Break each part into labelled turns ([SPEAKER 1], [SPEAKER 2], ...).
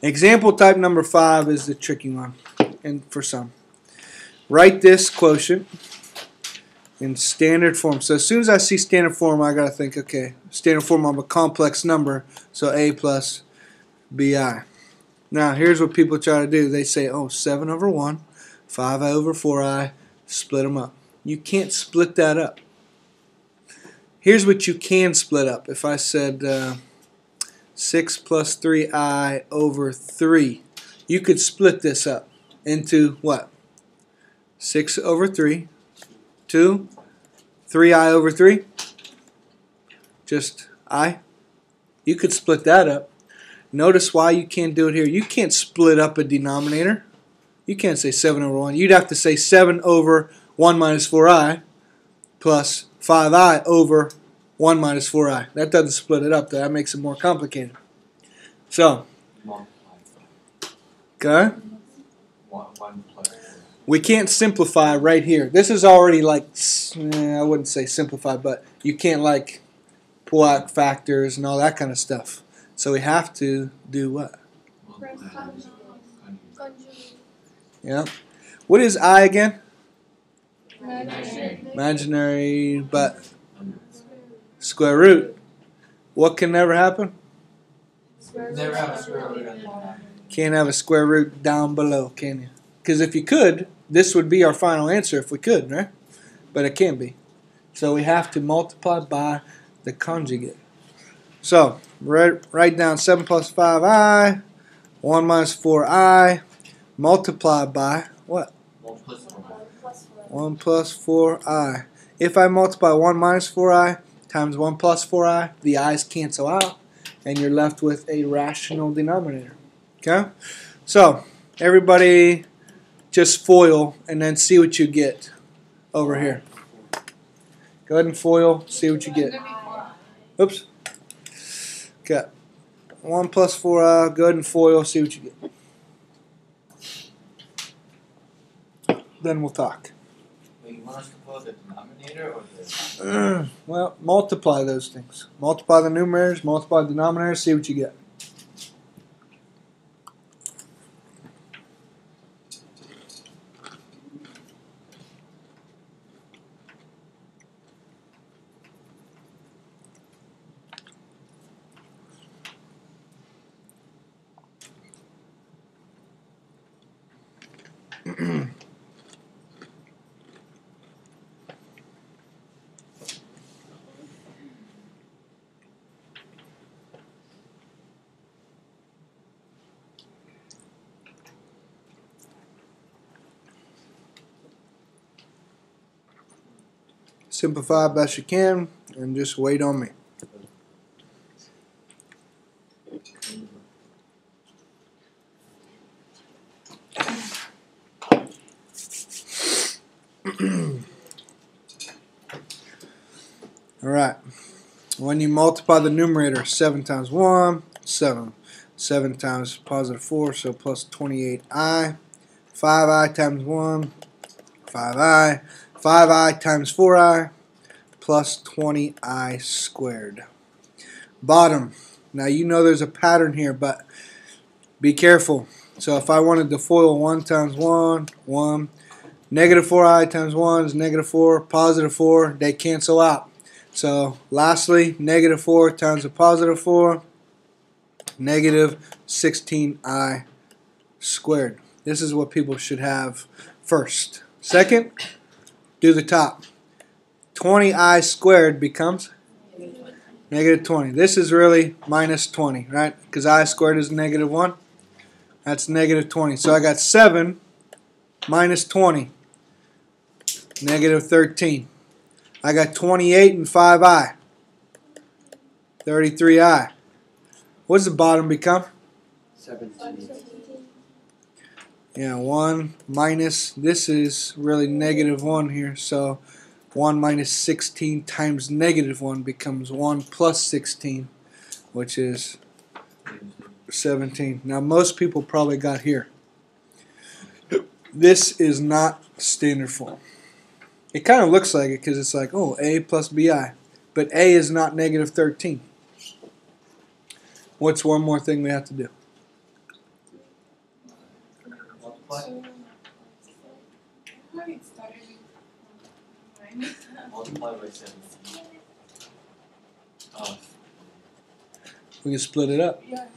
[SPEAKER 1] Example type number 5 is the tricky one, and for some. Write this quotient in standard form. So as soon as I see standard form, I gotta think, okay, standard form of a complex number, so a plus bi. Now here's what people try to do. They say, oh, 7 over 1, 5i over 4i, split them up. You can't split that up. Here's what you can split up. If I said 6 plus 3i over 3, you could split this up into what? 6 over 3, 2, 3i over 3, just I. You could split that up. Notice why you can't do it here. You can't split up a denominator. You can't say 7 over 1. You'd have to say 7 over 1 minus 4i plus 5i over 1 minus 4i. That doesn't split it up. That makes it more complicated. So, okay? We can't simplify right here. This is already like, I wouldn't say simplify, but you can't like pull out factors and all that kind of stuff. So we have to do what? Yeah. What is I again? Imaginary, but square root. What can never happen?
[SPEAKER 2] Never have a square root.
[SPEAKER 1] Can't have a square root down below, can you? Because if you could, this would be our final answer if we could, right? But it can't be. So we have to multiply by the conjugate. So, write down 7 plus 5i, 1 minus 4i, multiply by what? 1 plus 4i. If I multiply 1 minus 4i times 1 plus 4i, the i's cancel out, and you're left with a rational denominator. Okay? So, everybody just FOIL and then see what you get over here. Go ahead and FOIL, see what you get. Oops. Okay. 1 plus 4i, go ahead and FOIL, see what you get. Then we'll talk.
[SPEAKER 2] Wait, you want us to FOIL the denominator or the...
[SPEAKER 1] Well, multiply those things. Multiply the numerators, multiply the denominators, see what you get. Simplify best you can and just wait on me. Alright, when you multiply the numerator, 7 times 1, 7. 7 times positive 4, so plus 28i. 5i times 1, 5i. 5i times 4i, plus 20i squared. Bottom. Now you know there's a pattern here, but be careful. So if I wanted to FOIL 1 times 1, 1. Negative 4i times 1 is negative 4. Positive 4, they cancel out. So lastly, negative 4 times a positive 4, negative 16i squared. This is what people should have first. Second, do the top. 20i squared becomes negative 20. This is really minus 20, right? Because I squared is negative 1. That's negative 20. So I got 7 minus 20, negative 13. I got 28 and 5i, 33i. What does the bottom become?
[SPEAKER 2] 17.
[SPEAKER 1] Yeah, 1 minus, this is really negative 1 here, so 1 minus 16 times negative 1 becomes 1 plus 16, which is 17. Now most people probably got here. This is not standard form. It kind of looks like it because it's like, oh, a plus bi. But a is not negative 13. What's one more thing we have to do?
[SPEAKER 2] multiply? Multiply by 17. Oh.
[SPEAKER 1] We can split it up.
[SPEAKER 3] Yeah.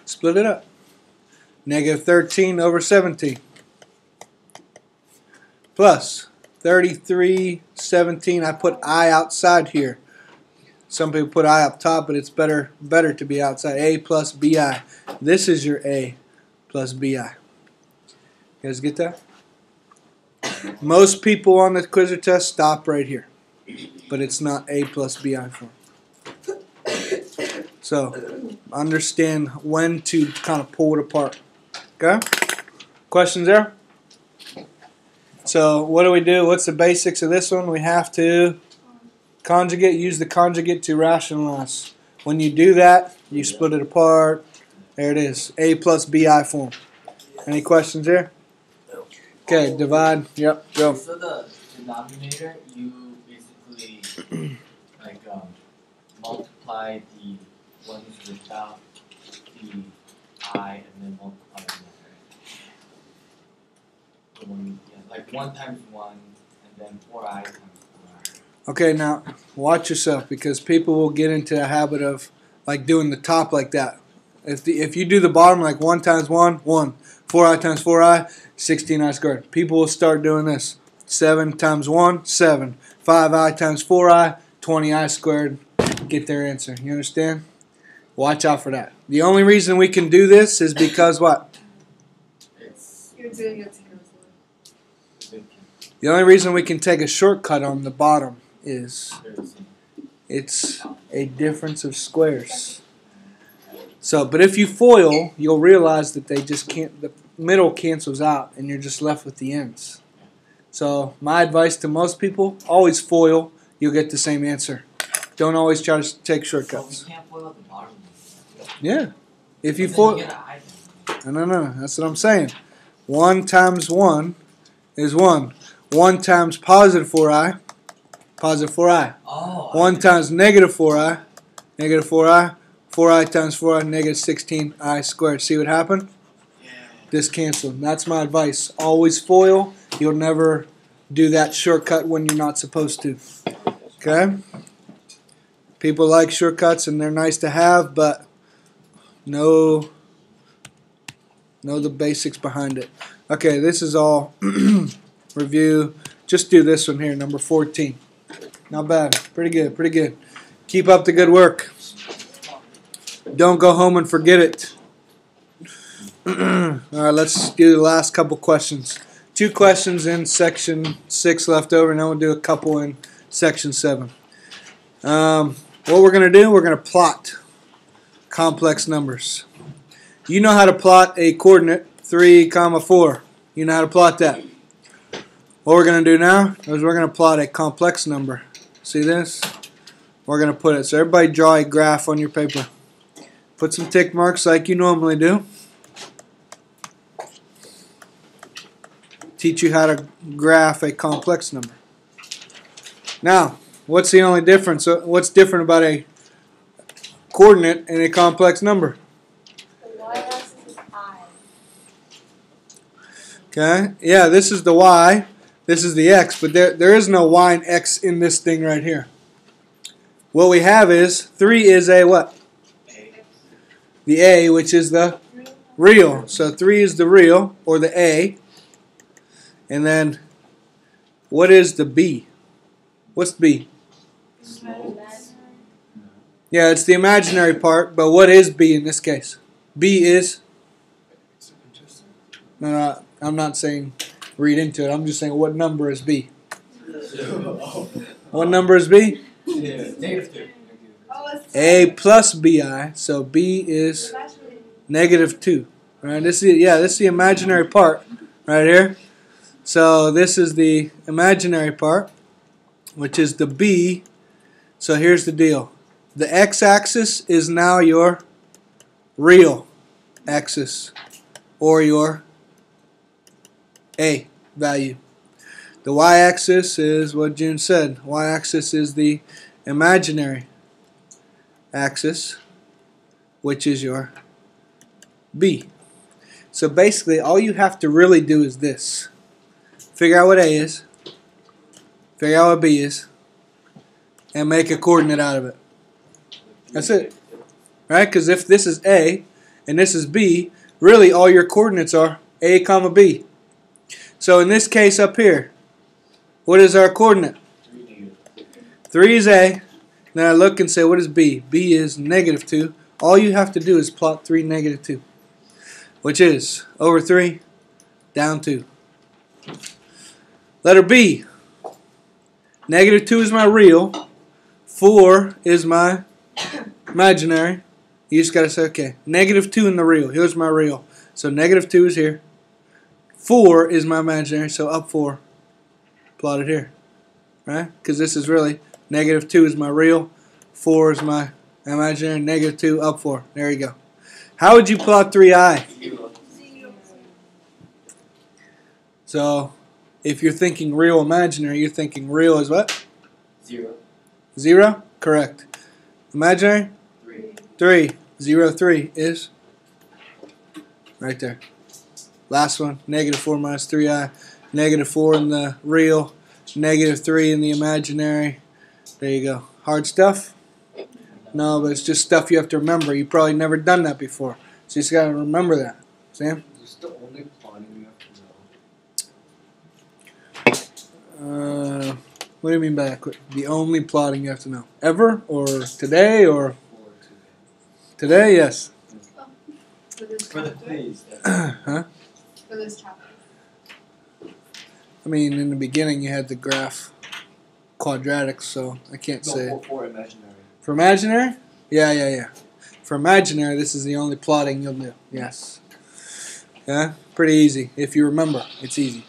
[SPEAKER 1] Split it up. Negative 13 over 17. Plus 33, 17. I put I outside here. Some people put I up top, but it's better to be outside. A plus BI. This is your A plus BI. You guys get that? Most people on the quiz or test stop right here. But it's not A plus BI form. So, understand when to kind of pull it apart. Okay? Questions there? So, what do? What's the basics of this one? We have to conjugate, use the conjugate to rationalize. When you do that, you split it apart. There it is. A plus BI form. Any questions there? Okay, divide. Yep, go.
[SPEAKER 2] So the denominator, you basically multiply the ones without the I and then multiply the other. The one, yeah, like 1 times 1 and then 4i times 4i.
[SPEAKER 1] Okay, now watch yourself because people will get into the habit of like doing the top like that. If you do the bottom like 1 times 1, 1. 4i times 4i, 16i squared. People will start doing this. 7 times 1, 7. 5i times 4i, 20i squared. Get their answer. You understand? Watch out for that. The only reason we can do this is because what?
[SPEAKER 3] You're doing it together.
[SPEAKER 1] The only reason we can take a shortcut on the bottom is it's a difference of squares. So, but if you FOIL, you'll realize that they just can't, the middle cancels out and you're just left with the ends. So, my advice to most people, always FOIL, you'll get the same answer. Don't always try to take shortcuts.
[SPEAKER 2] So we can't FOIL at the bottom.
[SPEAKER 1] Yeah. If you
[SPEAKER 2] But then
[SPEAKER 1] FOIL,
[SPEAKER 2] you get an I.
[SPEAKER 1] no, that's what I'm saying. 1 times 1 is 1. 1 times positive 4i, positive 4i.
[SPEAKER 2] Oh.
[SPEAKER 1] 1 times negative 4i, negative 4i. 4i times 4i, negative 16i squared. See what happened?
[SPEAKER 2] Yeah.
[SPEAKER 1] This canceled. That's my advice. Always FOIL. You'll never do that shortcut when you're not supposed to. Okay? People like shortcuts and they're nice to have, but know the basics behind it. Okay, this is all review. Just do this one here, number 14. Not bad. Pretty good, pretty good. Keep up the good work. Don't go home and forget it. Alright, let's do the last couple questions. 2 questions in section 6 left over, and then we'll do a couple in section 7. What we're going to do, we're going to plot complex numbers. You know how to plot a coordinate, 3, 4. You know how to plot that. What we're going to do now is we're going to plot a complex number. See this? We're going to put it. So everybody draw a graph on your paper. Put some tick marks like you normally do. Teach you how to graph a complex number. Now, what's the only difference? What's different about a coordinate and a complex number?
[SPEAKER 3] The y-axis is I.
[SPEAKER 1] Okay, yeah, this is the y, this is the x, but there is no y and x in this thing right here. What we have is 3 is a what? The a, which is the real. So 3 is the real, or the a. And then, what is the b? What's b? Yeah, it's the imaginary part, but what is b in this case? B is? No, I'm not saying read into it. I'm just saying what number is b? What number is b?
[SPEAKER 2] -2.
[SPEAKER 1] A plus bi, so b is -2. Right? This is the imaginary part right here. So this is the imaginary part, which is the b. So here's the deal. The x-axis is now your real axis, or your a value. The y-axis is what June said. Y-axis is the imaginary axis, which is your b. So basically, all you have to really do is this. Figure out what A is, figure out what B is, and make a coordinate out of it. That's it. Right? Because if this is A and this is B, really all your coordinates are A comma B. So in this case up here, what is our coordinate? 3 is A. Then I look and say, what is B? B is -2. All you have to do is plot 3, -2. Which is over 3, down 2. Letter B. -2 is my real. 4 is my imaginary. You just got to say, okay, -2 in the real. Here's my real. So -2 is here. 4 is my imaginary, so up 4. Plot it here. Right? Because this is really -2 is my real. 4 is my imaginary. -2, up 4. There you go. How would you plot 3i? So, if you're thinking real imaginary, you're thinking real is what?
[SPEAKER 2] 0.
[SPEAKER 1] 0? Correct. Imaginary?
[SPEAKER 2] 3.
[SPEAKER 1] 3. 0, 3 is right there. Last one, -4 minus 3i. -4 in the real, -3 in the imaginary. There you go. Hard stuff? No, but it's just stuff you have to remember. You've probably never done that before. So you just got to remember that. Sam?
[SPEAKER 4] Is this the only plotting we have to know?
[SPEAKER 1] What do you mean by that? The only plotting you have to know. Ever? Or today? Or
[SPEAKER 4] For
[SPEAKER 1] today? Yes.
[SPEAKER 3] For this
[SPEAKER 2] For the
[SPEAKER 3] chapter.
[SPEAKER 2] plays.
[SPEAKER 1] Huh?
[SPEAKER 3] For this chapter.
[SPEAKER 1] I mean, in the beginning you had the graph quadratics, so I can't say.
[SPEAKER 2] No, for imaginary.
[SPEAKER 1] For imaginary? Yeah. For imaginary, this is the only plotting you'll do. Yes. Yeah? Pretty easy. If you remember, it's easy.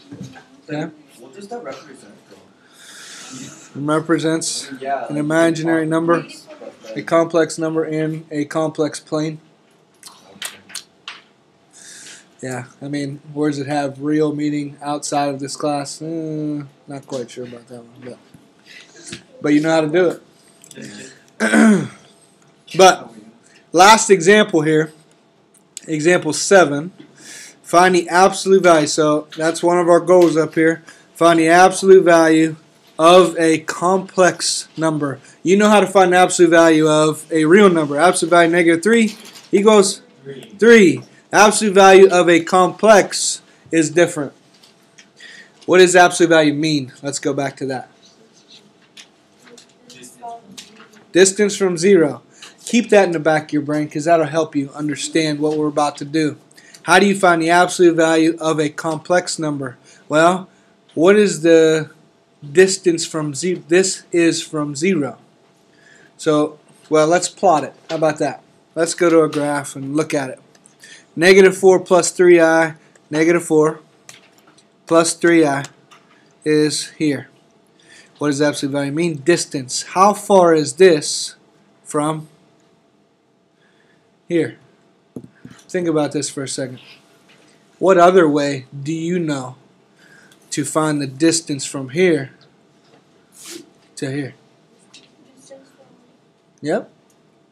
[SPEAKER 1] Yeah?
[SPEAKER 2] What does that represent, though?
[SPEAKER 1] It represents
[SPEAKER 2] Yeah,
[SPEAKER 1] an imaginary number,
[SPEAKER 2] But,
[SPEAKER 1] a complex number in a complex plane.
[SPEAKER 2] okay.
[SPEAKER 1] Yeah, I mean, where does it have real meaning outside of this class? Not quite sure about that one, but you know how to do it. But last example here, example 7, find the absolute value. So that's one of our goals up here. Find the absolute value of a complex number. You know how to find the absolute value of a real number. Absolute value -3 equals 3. Absolute value of a complex is different. What does absolute value mean? Let's go back to that. Distance from 0. Keep that in the back of your brain because that'll help you understand what we're about to do. How do you find the absolute value of a complex number? Well, what is the distance from 0? This is from 0. So, well, let's plot it. How about that? Let's go to a graph and look at it. -4 plus 3i, -4 plus 3i is here. What does absolute value mean? Distance. How far is this from here? Think about this for a second. What other way do you know to find the distance from here to here? Yep.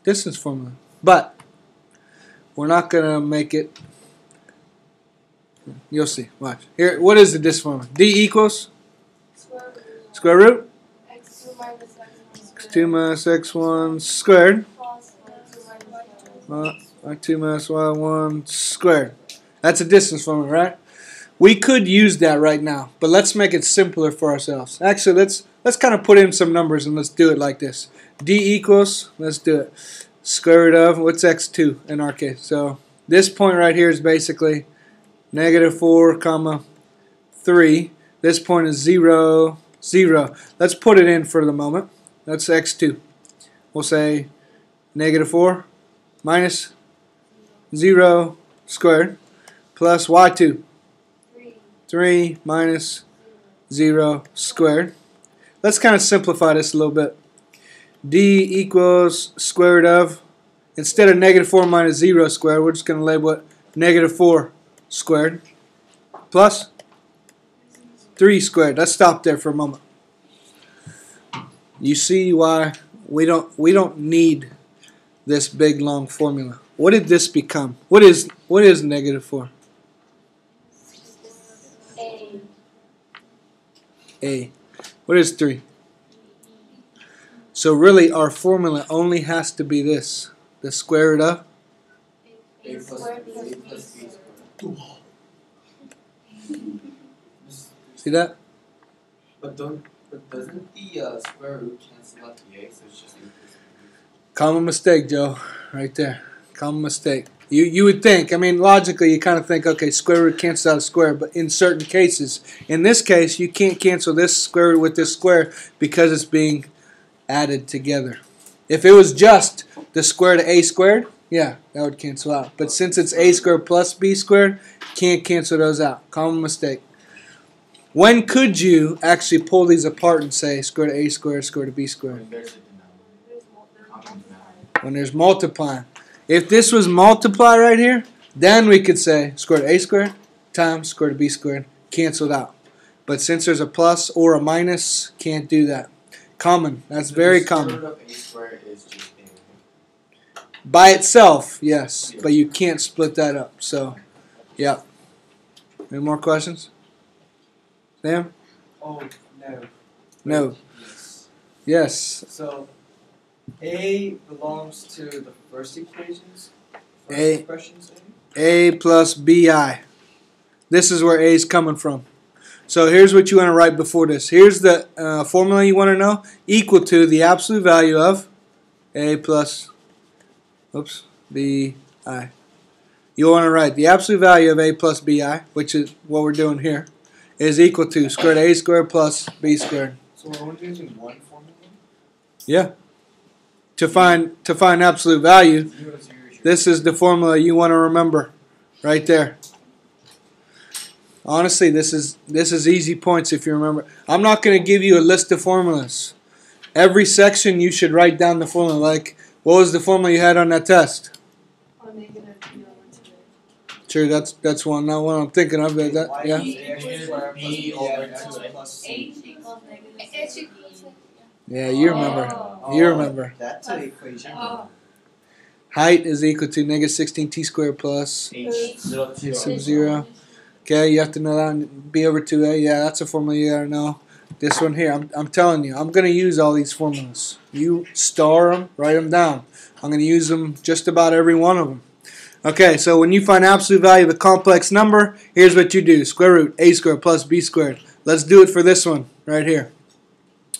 [SPEAKER 1] Distance formula. But we're not going to make it. You'll see. Watch. Here, what is the distance formula? D equals? Square root?
[SPEAKER 3] X2 minus X1
[SPEAKER 1] x2 minus x1 squared.
[SPEAKER 3] plus Y2 minus
[SPEAKER 1] y2 minus y1 squared. That's a distance formula, right? We could use that right now, but let's make it simpler for ourselves. Actually, let's kind of put in some numbers and let's do it like this. D equals, let's do it, square root of, what's x2 in our case? So this point right here is basically -4, comma 3. This point is 0, 0. Let's put it in for the moment. That's x2. We'll say -4 minus 0 squared plus y2. 3 minus 0 squared. Let's kind of simplify this a little bit. D equals square root of, instead of -4 minus 0 squared, we're just going to label it -4 squared plus 3 squared. Let's stop there for a moment. You see why we don't need this big long formula. What did this become? What is -4? A. What is 3? So really our formula only has to be this. The square root of?
[SPEAKER 3] A squared plus B squared.
[SPEAKER 1] See that?
[SPEAKER 4] But doesn't the square root cancel out the a, so it's just a plus b?
[SPEAKER 1] Common mistake, Joe. Right there. Common mistake. You would think, I mean, logically you kind of think, okay, square root cancels out a square, but in certain cases, in this case, you can't cancel this square root with this square because it's being added together. If it was just the square root of a squared, yeah, that would cancel out. But since it's a squared plus b squared, can't cancel those out. Common mistake. When could you actually pull these apart and say square root of a squared, square root of b squared?
[SPEAKER 2] There's a denominator.
[SPEAKER 1] When there's multiplying. If this was multiply right here, then we could say square root of a squared times square root of b squared, canceled out. But since there's a plus or a minus, can't do that. Common. That's very common.
[SPEAKER 2] The square root of a squared is just a.
[SPEAKER 1] By itself, yes, but you can't split that up. So, yeah. Any more questions? Sam?
[SPEAKER 5] Oh, no.
[SPEAKER 1] No.
[SPEAKER 5] Yes.
[SPEAKER 1] Yes.
[SPEAKER 5] So, A belongs to the first equations? First
[SPEAKER 1] A.
[SPEAKER 5] expressions,
[SPEAKER 1] A plus bi. This is where A is coming from. So here's what you want to write before this. Here's the formula you want to know. Equal to the absolute value of A plus bi. You want to write the absolute value of A plus bi, which is what we're doing here, is equal to square root of A squared plus b squared.
[SPEAKER 5] So we're only using one formula?
[SPEAKER 1] Yeah. To find absolute value,
[SPEAKER 5] 0, 0, 0.
[SPEAKER 1] this is the formula you want to remember, right there. Honestly, this is easy points if you remember. I'm not going to give you a list of formulas. Every section you should write down the formula. Like, what was the formula you had on that test?
[SPEAKER 3] Or negative B over 2A.
[SPEAKER 1] Sure, that's one, not one I'm thinking of. That, yeah.
[SPEAKER 2] B over 2a.
[SPEAKER 3] H equals negative H equals
[SPEAKER 1] Yeah, you remember.
[SPEAKER 3] Oh.
[SPEAKER 1] You remember.
[SPEAKER 5] That's an equation.
[SPEAKER 3] Oh.
[SPEAKER 1] Height is equal to negative 16t squared plus
[SPEAKER 2] H sub
[SPEAKER 1] t
[SPEAKER 2] 0.
[SPEAKER 1] sub 0. Okay, you have to know that. And b over 2a. Yeah, that's a formula you gotta know. This one here, I'm telling you, I'm gonna use all these formulas. You star them, write them down. I'm gonna use them just about every one of them. Okay, so when you find absolute value of a complex number, here's what you do: square root a squared plus b squared. Let's do it for this one right here.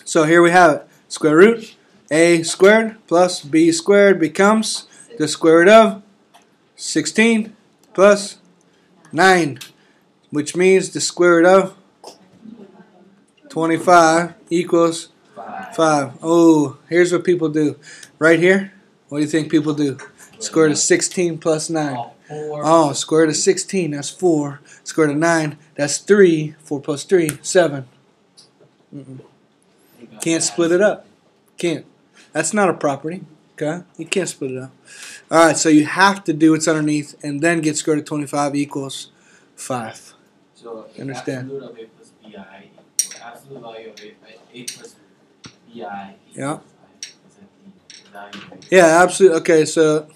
[SPEAKER 1] So here we have it: square root a squared plus b squared becomes the square root of 16 plus 9, which means the square root of 25 equals 5. Oh, here's what people do. Right here, what do you think people do? Square root of 16 plus 9. Oh, square root of 16, that's 4. Square root of 9, that's 3. 4 plus 3, 7. Can't split it up. Can't. That's not a property. Okay? You can't split it up. Alright, so you have to do what's underneath and then get square root of 25 equals 5.
[SPEAKER 2] So
[SPEAKER 1] Understand.
[SPEAKER 2] absolute of a plus bi, absolute value of a plus bi
[SPEAKER 1] Yeah.
[SPEAKER 2] equals 5. Is that the value of a?
[SPEAKER 1] Yeah, absolutely. Okay, so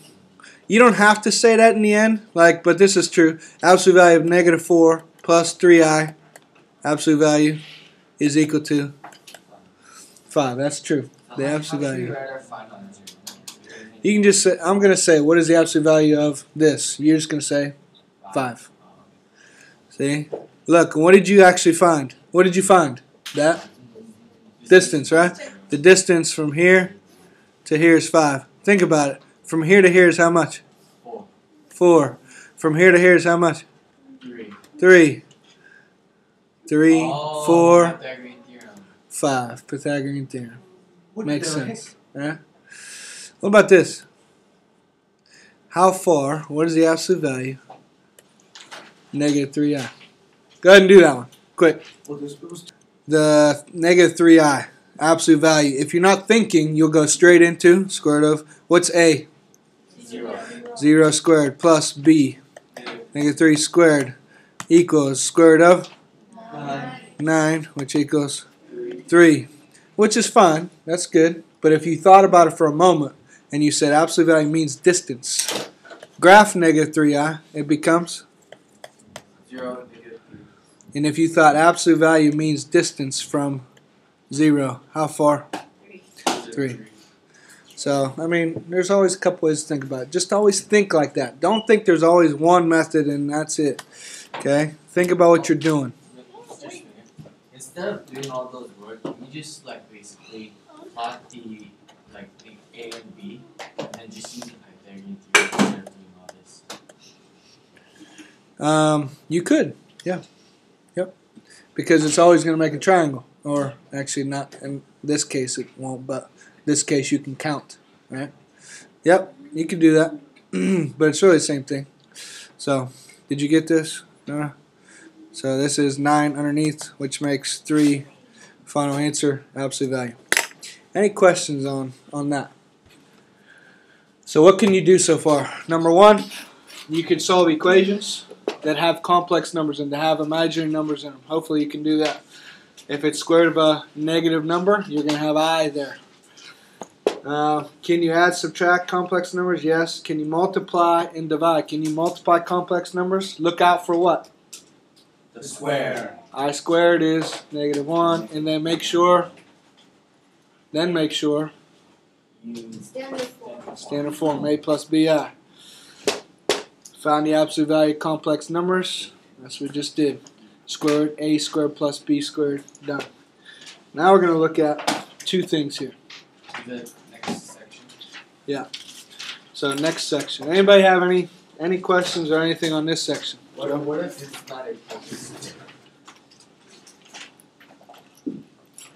[SPEAKER 1] you don't have to say that in the end, but this is true. Absolute value of negative 4 plus 3i, absolute value is equal to 5. That's true. The absolute value. You can just say, I'm going to say, what is the absolute value of this? You're just going to say 5. See? Look, what did you actually find? What did you find? That? Distance, right? The distance from here to here is 5. Think about it. From here to here is how much?
[SPEAKER 2] 4.
[SPEAKER 1] 4. From here to here is how much?
[SPEAKER 2] 3.
[SPEAKER 1] 3. 3, 4,
[SPEAKER 2] Pythagorean theorem.
[SPEAKER 1] 5. Pythagorean theorem.
[SPEAKER 5] What
[SPEAKER 1] Makes
[SPEAKER 5] the
[SPEAKER 1] sense. Right? What about this? How far, what is the absolute value? Negative 3i. Go ahead and do that one. Quick.
[SPEAKER 5] Well, this was
[SPEAKER 1] The negative 3i. Absolute value. If you're not thinking, you'll go straight into square root of, what's a?
[SPEAKER 2] 0.
[SPEAKER 1] 0 squared plus b. Negative 3 squared equals square root of 9, which equals 3. Which is fine. That's good. But if you thought about it for a moment and you said absolute value means distance, graph negative 3i, it becomes
[SPEAKER 2] 0 negative 3.
[SPEAKER 1] And if you thought absolute value means distance from 0, how far? 3. So, I mean, there's always a couple ways to think about it. Just always think like that. Don't think there's always one method and that's it. Okay? Think about what you're doing.
[SPEAKER 2] Instead of doing all those work, you just like basically plot the A and B, and then just use the Pythagorean theorem instead of doing all this.
[SPEAKER 1] You could. Yeah. Yep. Because it's always going to make a triangle. Or actually not. In this case it won't, but this case you can count. Right? Yep. You can do that. But it's really the same thing. So, did you get this? No? So this is 9 underneath, which makes 3. Final answer, absolute value. Any questions on that? So what can you do so far? Number 1, you can solve equations that have complex numbers and that have imaginary numbers in them. Hopefully you can do that. If it's square root of a negative number, you're going to have I there. Can you add, subtract complex numbers? Yes. Can you multiply and divide? Can you multiply complex numbers? Look out for what?
[SPEAKER 4] The square.
[SPEAKER 1] I squared is -1, and then make sure standard form A plus BI. Find the absolute value of complex numbers. That's what we just did. Squared A squared plus B squared. Done. Now we're going to look at 2 things here.
[SPEAKER 2] The next section.
[SPEAKER 1] Yeah. So next section. Anybody have any questions or anything on this section?
[SPEAKER 2] What if it's not a focus?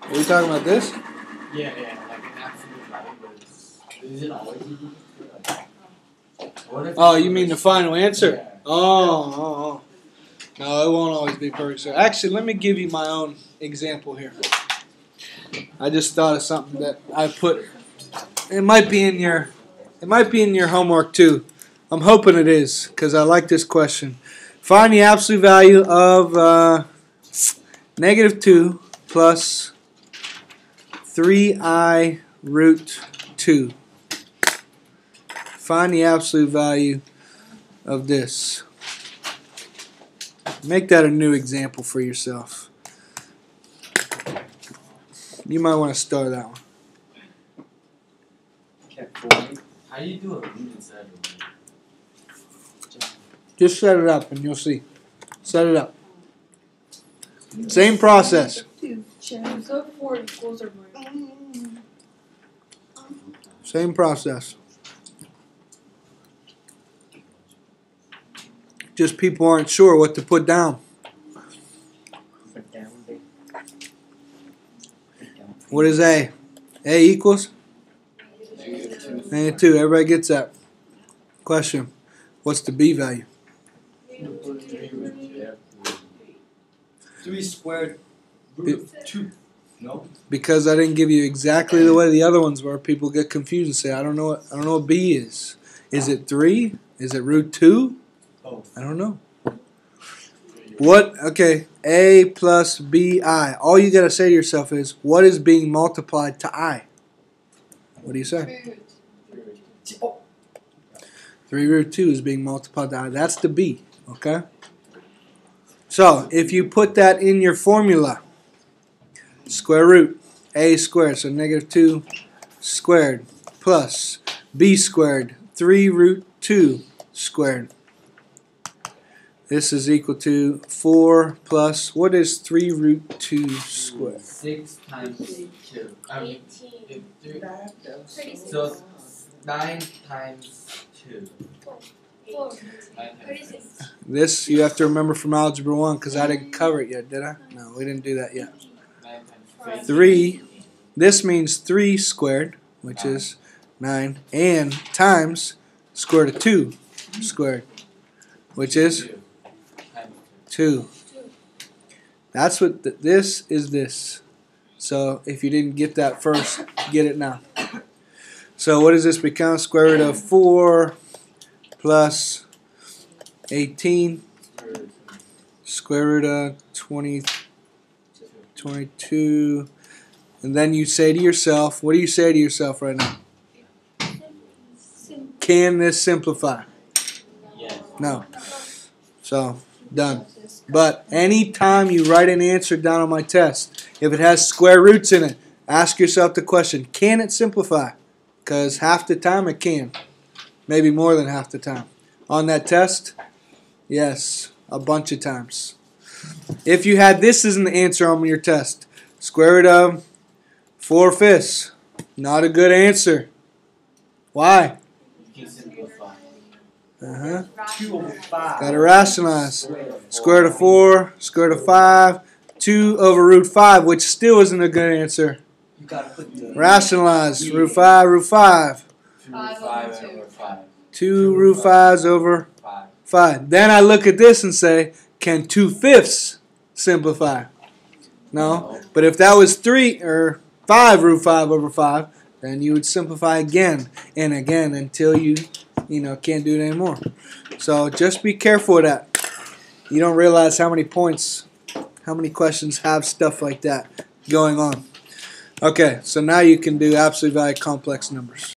[SPEAKER 1] Are you talking about this?
[SPEAKER 2] Yeah, like an absolute value, but is it always equal to what if
[SPEAKER 1] Oh, you mean the final answer?
[SPEAKER 2] Yeah.
[SPEAKER 1] Oh. No, it won't always be perfect. So actually, let me give you my own example here. I just thought of something that I put. It might be in your homework too. I'm hoping it is because I like this question. Find the absolute value of -2 plus 3i root 2. Find the absolute value of this. Make that a new example for yourself. You might want to start that one.
[SPEAKER 2] How do you do a root instead of a root?
[SPEAKER 1] Just set it up and you'll see. Set it up. Same process.
[SPEAKER 3] So 4 equals or more.
[SPEAKER 1] Same process. Just people aren't sure what to put down. What is A? A equals? -2. Everybody gets that. Question. What's the B value?
[SPEAKER 5] 3 squared root of 2. No?
[SPEAKER 1] Because I didn't give you exactly the way the other ones were, people get confused and say, I don't know what B is. Is it 3? Is it root 2?
[SPEAKER 5] Oh.
[SPEAKER 1] I don't know. What? Okay. A plus BI. All you got to say to yourself is, what is being multiplied to I? What do you say? 3 root 2 is being multiplied to I. That's the B. Okay? So, if you put that in your formula, square root A squared, so -2 squared, plus B squared, 3 root 2 squared. This is equal to 4 plus, what is 3 root 2 squared?
[SPEAKER 2] 6 times 2. I mean,
[SPEAKER 3] 18.
[SPEAKER 2] so 9 times 2.
[SPEAKER 3] 4.
[SPEAKER 2] 9 times
[SPEAKER 3] 36.
[SPEAKER 1] This you have to remember from Algebra 1 because I didn't cover it yet, did I? No, we didn't do that yet.
[SPEAKER 2] 9 times
[SPEAKER 1] 3, this means 3 squared, which is 9, and times square root of 2 squared, which is 2. That's what this is this. So if you didn't get that first, get it now. So what does this become? Square root of 4 plus 18 square root of 22. And then you say to yourself, what do you say to yourself right now? Can this simplify?
[SPEAKER 2] Yes.
[SPEAKER 1] No. So Done. But anytime you write an answer down on my test, if it has square roots in it, ask yourself the question, can it simplify? Because half the time it can. Maybe more than half the time. On that test, yes, a bunch of times. If you had this as an answer on your test, square root of 4/5, not a good answer. Why?
[SPEAKER 2] You can simplify.
[SPEAKER 5] 2 over 5.
[SPEAKER 1] Got to rationalize. Square root of 4, square root of 5, 2 over root 5, which still isn't a good answer.
[SPEAKER 5] You gotta put the
[SPEAKER 1] Rationalize. Root 5, root 5.
[SPEAKER 2] 2 root 5 over 5.
[SPEAKER 1] 2 root 5s over
[SPEAKER 2] 5.
[SPEAKER 1] 5. Then I look at this and say, can 2/5 simplify? No. But if that was 3 or 5 root 5 over 5, then you would simplify again and again until you can't do it anymore. So just be careful of that. You don't realize how many questions have stuff like that going on. Okay, so now you can do absolute value complex numbers.